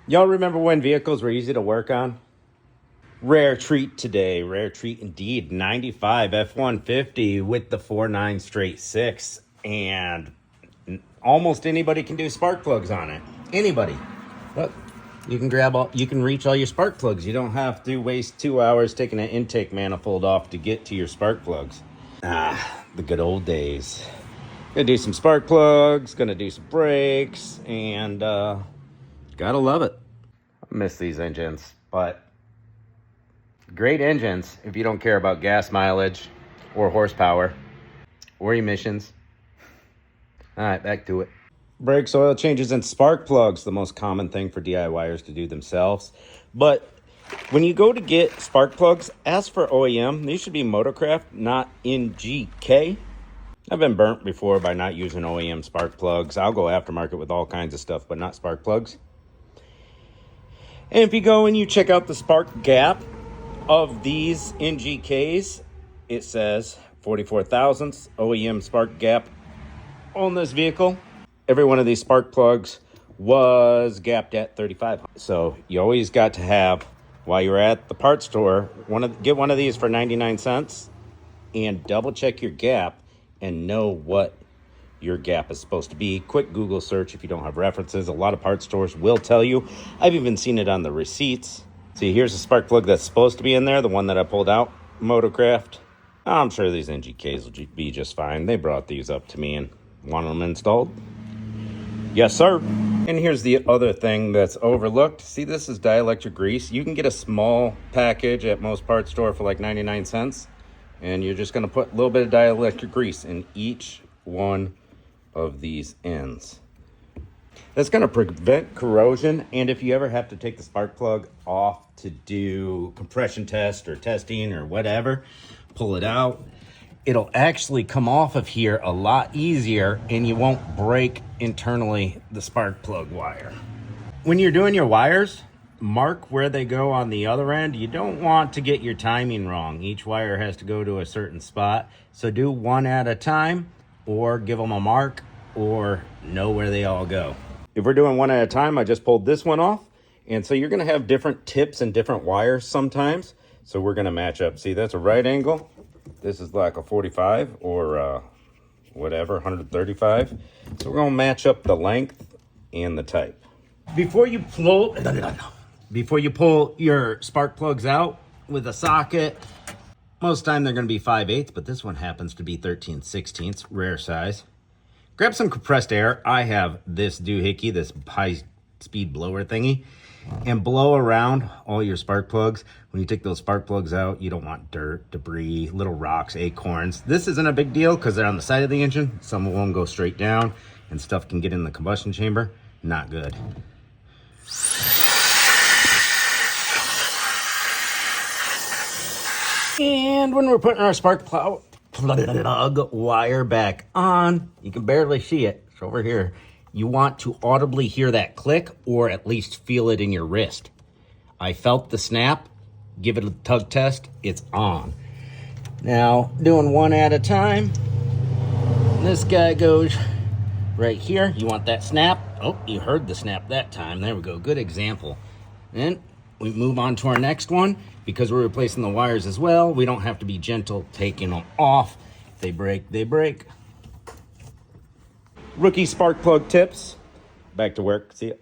Y'all remember when vehicles were easy to work on? Rare treat today, rare treat indeed. 95 F150 with the 4.9 straight 6. And almost anybody can do spark plugs on it. Anybody. Look, you can reach all your spark plugs. You don't have to waste 2 hours taking an intake manifold off to get to your spark plugs. Ah, the good old days. Gonna do some spark plugs, gonna do some brakes, and gotta love it. I miss these engines, but great engines if you don't care about gas mileage or horsepower or emissions. All right, back to it. Brakes, oil changes, and spark plugs, the most common thing for DIYers to do themselves. But when you go to get spark plugs, ask for OEM. These should be Motorcraft, not NGK. I've been burnt before by not using OEM spark plugs. I'll go aftermarket with all kinds of stuff, but not spark plugs. And if you go and you check out the spark gap of these NGKs, it says 44 thousandths OEM spark gap on this vehicle. Every one of these spark plugs was gapped at 35. So you always got to have, while you're at the parts store, get one of these for 99 cents and double check your gap and know what your gap is supposed to be. Quick Google search if you don't have references. A lot of parts stores will tell you. I've even seen it on the receipts. See, here's a spark plug that's supposed to be in there, the one that I pulled out, Motorcraft. I'm sure these NGKs will be just fine. They brought these up to me and wanted them installed. Yes, sir. And here's the other thing that's overlooked. See, this is dielectric grease. You can get a small package at most parts store for like 99 cents. And you're just going to put a little bit of dielectric grease in each one of these ends. That's going to prevent corrosion. And if you ever have to take the spark plug off to do compression test or testing or whatever, pull it out. It'll actually come off of here a lot easier and you won't break internally the spark plug wire. When you're doing your wires, mark where they go on the other end. You don't want to get your timing wrong. Each wire has to go to a certain spot. So do one at a time or give them a mark or know where they all go. If we're doing one at a time, I just pulled this one off. And so you're going to have different tips and different wires sometimes. So we're going to match up. See, that's a right angle. This is like a 45 or whatever, 135. So we're going to match up the length and the type. Before you pull your spark plugs out with a socket, most of the time they're going to be 5/8, but this one happens to be 13/16, rare size. Grab some compressed air. I have this doohickey, this high-speed blower thingy, and blow around all your spark plugs. When you take those spark plugs out, you don't want dirt, debris, little rocks, acorns. This isn't a big deal because they're on the side of the engine. Some of them go straight down and stuff can get in the combustion chamber. Not good. And when we're putting our spark plug wire back on, you can barely see it. It's over here. You want to audibly hear that click or at least feel it in your wrist. I felt the snap. Give it a tug test. It's on. Now, doing one at a time. This guy goes right here. You want that snap. Oh, you heard the snap that time. There we go. Good example. Then we move on to our next one. Because we're replacing the wires as well, we don't have to be gentle taking them off. If they break, they break. Rookie spark plug tips. Back to work. See ya.